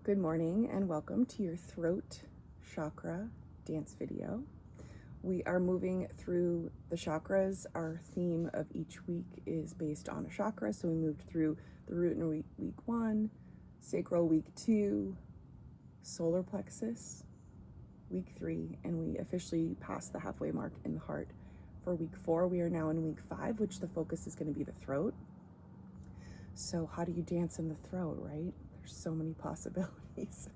Good morning and welcome to your throat chakra dance video. We are moving through the chakras. Our theme of each week is based on a chakra. So we moved through the root in week 1, sacral week 2, solar plexus week 3, and we officially passed the halfway mark in the heart for week 4. We are now in week 5, which the focus is going to be the throat. So how do you dance in the throat, right? There's so many possibilities.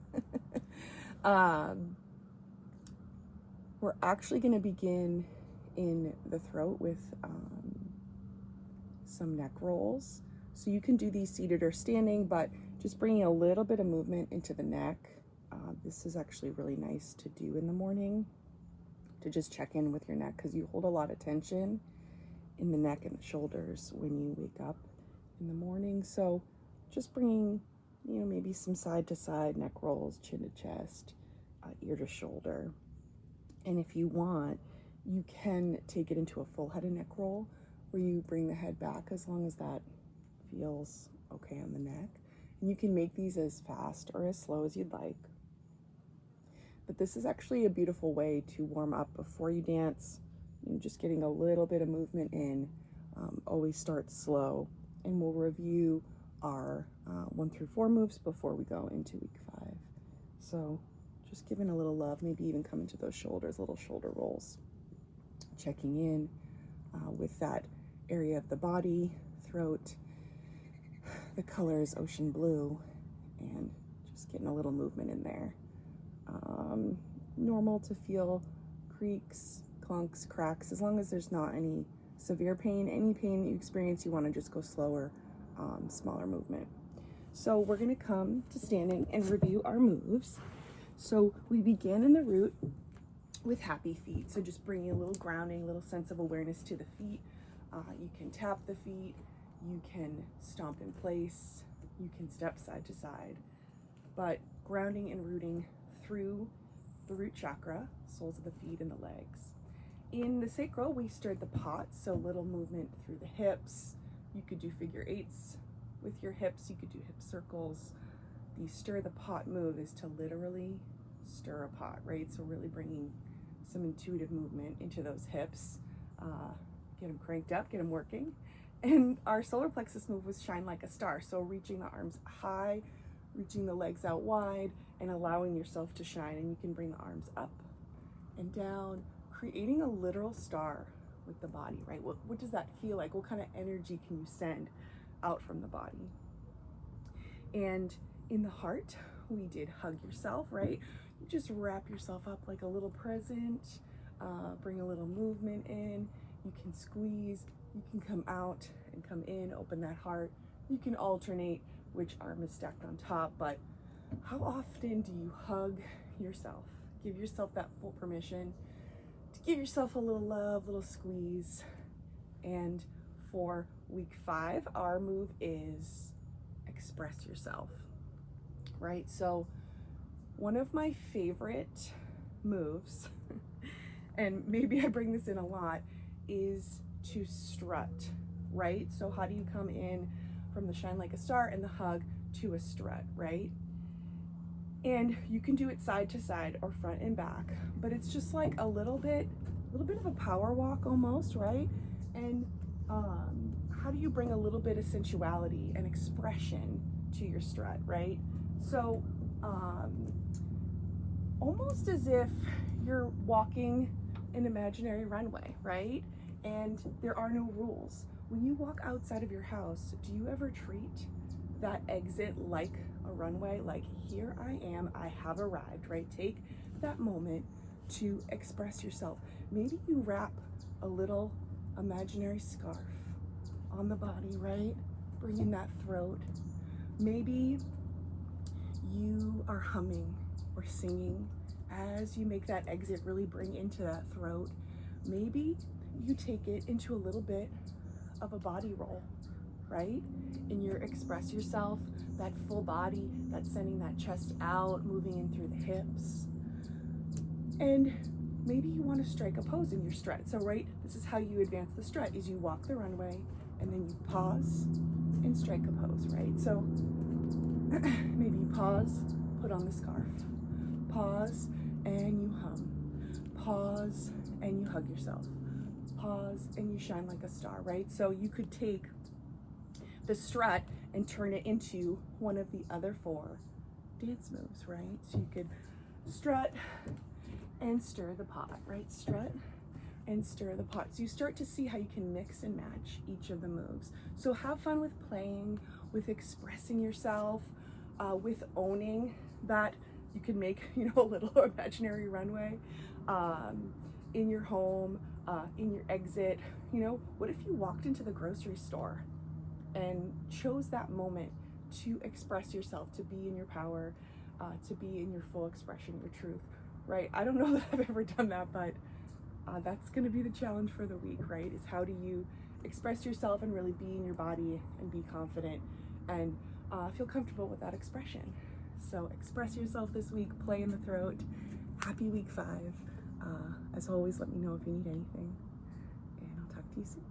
We're actually going to begin in the throat with some neck rolls. So you can do these seated or standing, but just bringing a little bit of movement into the neck. This is actually really nice to do in the morning, to just check in with your neck, because you hold a lot of tension in the neck and the shoulders when you wake up in the morning. So just bringing, maybe some side to side neck rolls, chin to chest, ear to shoulder. And if you want, you can take it into a full head and neck roll where you bring the head back, as long as that feels okay on the neck. And you can make these as fast or as slow as you'd like. But this is actually a beautiful way to warm up before you dance. Just getting a little bit of movement in. Always start slow. And we'll review our 1 through 4 moves before we go into week 5. So just giving a little love, maybe even coming to those shoulders, little shoulder rolls. Checking in with that area of the body, throat. The color is ocean blue, and just getting a little movement in there. Normal to feel creaks, clunks, cracks, as long as there's not any severe pain. Any pain that you experience, you want to just go slower, smaller movement. So we're going to come to standing and review our moves. So we begin in the root with happy feet. So just bringing a little grounding, a little sense of awareness to the feet. You can tap the feet, you can stomp in place, you can step side to side, but grounding and rooting through the root chakra, soles of the feet and the legs. In the sacral, we stirred the pot, so little movement through the hips. You could do figure 8s with your hips, you could do hip circles. The stir the pot move is to literally stir a pot, right? So really bringing some intuitive movement into those hips. Get them cranked up, get them working. And our solar plexus move was shine like a star. So reaching the arms high, reaching the legs out wide, and allowing yourself to shine. And you can bring the arms up and down, creating a literal star with the body, right? What does that feel like? What kind of energy can you send out from the body? And in the heart, we did hug yourself, right? You just wrap yourself up like a little present, bring a little movement in. You can squeeze, you can come out and come in, open that heart. You can alternate which arm is stacked on top, but how often do you hug yourself? Give yourself that full permission to give yourself a little love, little squeeze. And for week 5, our move is express yourself, right? So one of my favorite moves, and maybe I bring this in a lot, is to strut, right? So how do you come in from the shine like a star and the hug to a strut, right? And you can do it side to side or front and back, but it's just like a little bit of a power walk almost, right? And how do you bring a little bit of sensuality and expression to your strut, right? So almost as if you're walking an imaginary runway, right? And there are no rules. When you walk outside of your house, do you ever treat that exit like a runway? Like, here I am, I have arrived, right? Take that moment to express yourself. Maybe you wrap a little imaginary scarf on the body, right? Bringing that throat. Maybe you are humming or singing as you make that exit, really bring into that throat. Maybe you take it into a little bit of a body roll, right? And you express yourself, that full body, that's sending that chest out, moving in through the hips. And maybe you want to strike a pose in your strut. So, right, this is how you advance the strut, is you walk the runway and then you pause and strike a pose, right? So maybe you pause, put on the scarf. Pause and you hum. Pause and you hug yourself. Pause and you shine like a star, right? So you could take the strut and turn it into one of the other 4 dance moves, right? So you could strut and stir the pot, right? Strut and stir the pot. So you start to see how you can mix and match each of the moves. So have fun with playing, with expressing yourself, with owning that you can make, a little imaginary runway in your home, in your exit. What if you walked into the grocery store and chose that moment to express yourself, to be in your power, to be in your full expression, your truth, right? I don't know that I've ever done that, but that's going to be the challenge for the week, right? Is how do you express yourself and really be in your body and be confident and feel comfortable with that expression. So express yourself this week, play in the throat. Happy week 5. As always, let me know if you need anything, and I'll talk to you soon.